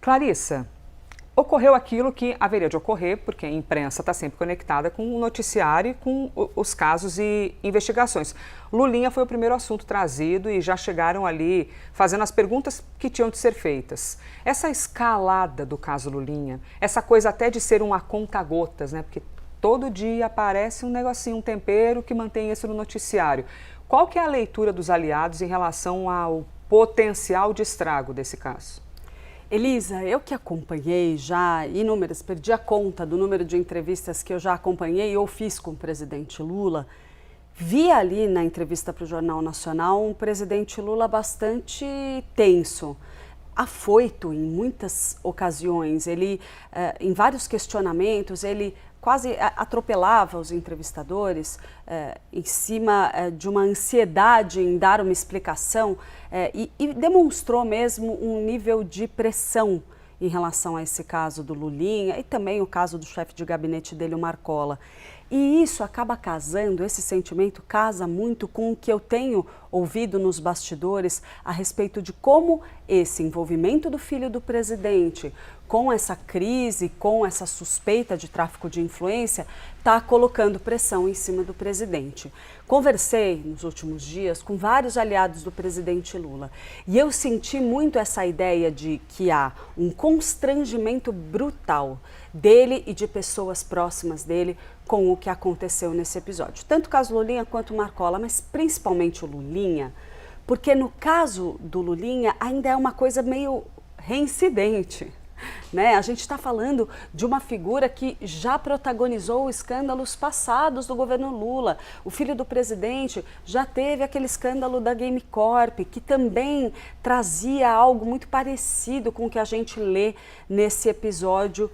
Clarissa, ocorreu aquilo que haveria de ocorrer, porque a imprensa está sempre conectada com o noticiário e com os casos e investigações. Lulinha foi o primeiro assunto trazido e já chegaram ali fazendo as perguntas que tinham de ser feitas. Essa escalada do caso Lulinha, essa coisa até de ser um a conta-gotas, né? Porque todo dia aparece um negocinho, um tempero que mantém isso no noticiário. Qual que é a leitura dos aliados em relação ao potencial de estrago desse caso? Elisa, eu que acompanhei já inúmeras, perdi a conta do número de entrevistas que eu já acompanhei ou fiz com o presidente Lula, vi ali na entrevista para o Jornal Nacional um presidente Lula bastante tenso, afoito em muitas ocasiões. Ele, em vários questionamentos, ele quase atropelava os entrevistadores em cima de uma ansiedade em dar uma explicação e demonstrou mesmo um nível de pressão em relação a esse caso do Lulinha e também o caso do chefe de gabinete dele, o Marcola. E isso acaba casando, esse sentimento casa muito com o que eu tenho ouvido nos bastidores a respeito de como esse envolvimento do filho do presidente com essa crise, com essa suspeita de tráfico de influência, está colocando pressão em cima do presidente. Conversei nos últimos dias com vários aliados do presidente Lula e eu senti muito essa ideia de que há um constrangimento brutal dele e de pessoas próximas dele com o que aconteceu nesse episódio. Tanto o caso Lulinha quanto o Marcola, mas principalmente o Lulinha, porque no caso do Lulinha ainda é uma coisa meio reincidente. Né? A gente está falando de uma figura que já protagonizou escândalos passados do governo Lula. O filho do presidente já teve aquele escândalo da Game Corp, que também trazia algo muito parecido com o que a gente lê nesse episódio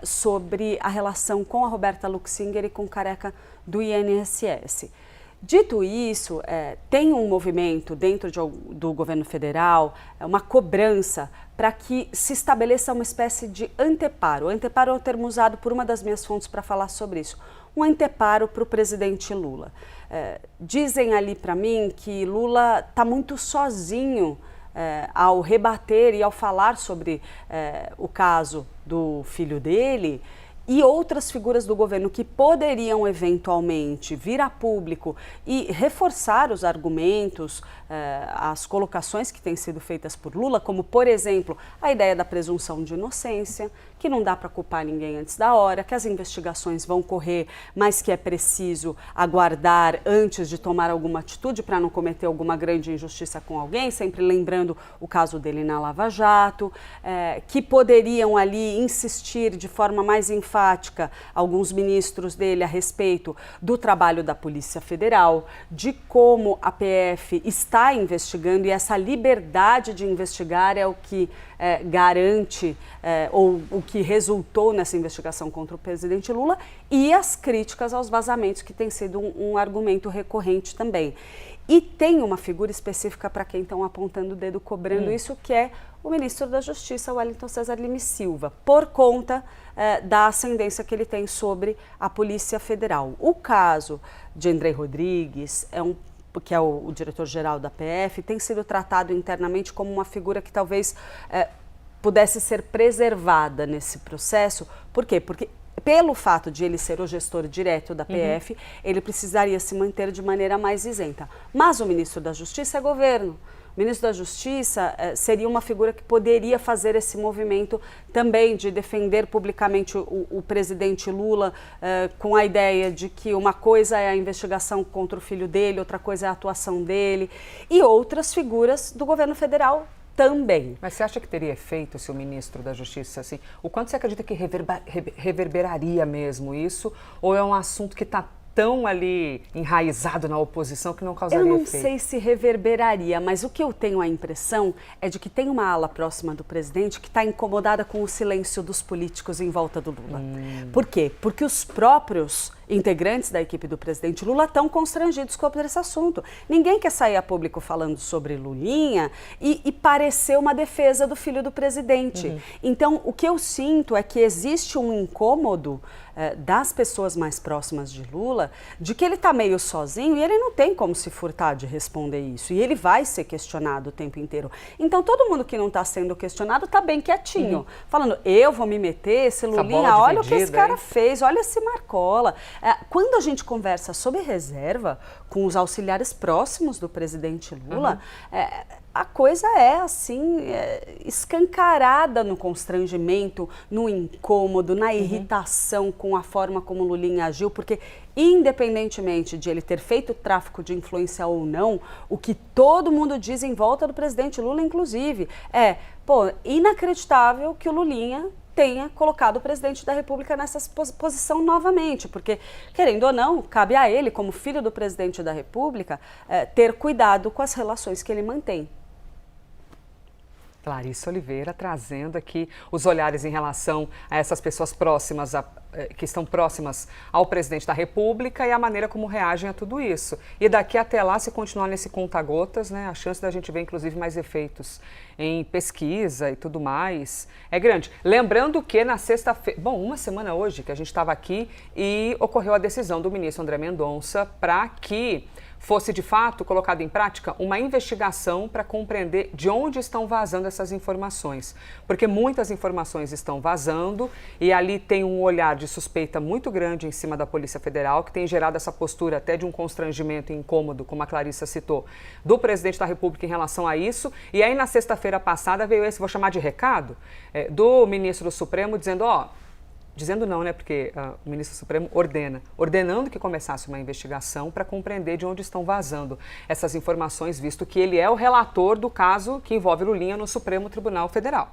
sobre a relação com a Roberta Luxinger e com o Careca do INSS. Dito isso, tem um movimento dentro do governo federal, uma cobrança para que se estabeleça uma espécie de anteparo. O anteparo é o termo usado por uma das minhas fontes para falar sobre isso. Um anteparo para o presidente Lula. Dizem ali para mim que Lula está muito sozinho ao rebater e ao falar sobre o caso do filho dele, e outras figuras do governo que poderiam eventualmente vir a público e reforçar os argumentos, as colocações que têm sido feitas por Lula, como, por exemplo, a ideia da presunção de inocência, que não dá para culpar ninguém antes da hora, que as investigações vão correr, mas que é preciso aguardar antes de tomar alguma atitude para não cometer alguma grande injustiça com alguém, sempre lembrando o caso dele na Lava Jato, que poderiam ali insistir de forma mais enfática alguns ministros dele a respeito do trabalho da Polícia Federal, de como a PF está investigando, e essa liberdade de investigar é o que garante ou o que resultou nessa investigação contra o presidente Lula, e as críticas aos vazamentos, que tem sido um argumento recorrente também. E tem uma figura específica para quem estão apontando o dedo, cobrando isso, que é o ministro da Justiça, Wellington Cesar Lima e Silva, por conta da ascendência que ele tem sobre a Polícia Federal. O caso de André Rodrigues, que é o diretor-geral da PF, tem sido tratado internamente como uma figura que talvez pudesse ser preservada nesse processo. Por quê? Porque pelo fato de ele ser o gestor direto da PF, ele precisaria se manter de maneira mais isenta. Mas o ministro da Justiça é governo. O ministro da Justiça seria uma figura que poderia fazer esse movimento também de defender publicamente o presidente Lula, com a ideia de que uma coisa é a investigação contra o filho dele, outra coisa é a atuação dele, e outras figuras do governo federal também. Mas você acha que teria efeito se o ministro da Justiça, assim, o quanto você acredita que reverberaria mesmo isso, ou é um assunto que está tão ali enraizado na oposição que não causaria efeito? Eu não sei se reverberaria, mas o que eu tenho a impressão é de que tem uma ala próxima do presidente que está incomodada com o silêncio dos políticos em volta do Lula. Por quê? Porque os próprios integrantes da equipe do presidente Lula estão constrangidos sobre esse assunto. Ninguém quer sair a público falando sobre Lulinha e parecer uma defesa do filho do presidente. Então, o que eu sinto é que existe um incômodo das pessoas mais próximas de Lula, de que ele está meio sozinho e ele não tem como se furtar de responder isso. E ele vai ser questionado o tempo inteiro. Então, todo mundo que não está sendo questionado está bem quietinho, falando, eu vou me meter, esse Lulinha, olha o que esse cara fez, olha esse Marcola. Quando a gente conversa sobre reserva com os auxiliares próximos do presidente Lula, a coisa é assim, escancarada no constrangimento, no incômodo, na irritação com a forma como Lulinha agiu, porque independentemente de ele ter feito tráfico de influência ou não, o que todo mundo diz em volta do presidente Lula, inclusive, inacreditável que o Lulinha tenha colocado o presidente da República nessa posição novamente, porque, querendo ou não, cabe a ele, como filho do presidente da República, ter cuidado com as relações que ele mantém. Clarissa Oliveira trazendo aqui os olhares em relação a essas pessoas próximas, que estão próximas ao presidente da República e a maneira como reagem a tudo isso. E daqui até lá, se continuar nesse conta-gotas, né, a chance da gente ver, inclusive, mais efeitos em pesquisa e tudo mais é grande. Lembrando que na sexta-feira, uma semana hoje que a gente estava aqui e ocorreu a decisão do ministro André Mendonça para que fosse de fato colocada em prática uma investigação para compreender de onde estão vazando essas informações. Porque muitas informações estão vazando e ali tem um olhar de suspeita muito grande em cima da Polícia Federal, que tem gerado essa postura até de um constrangimento incômodo, como a Clarissa citou, do presidente da República em relação a isso. E aí na sexta-feira passada veio esse, vou chamar de recado, do ministro do Supremo dizendo, dizendo não, né, porque o ministro Supremo ordenando que começasse uma investigação para compreender de onde estão vazando essas informações, visto que ele é o relator do caso que envolve Lulinha no Supremo Tribunal Federal.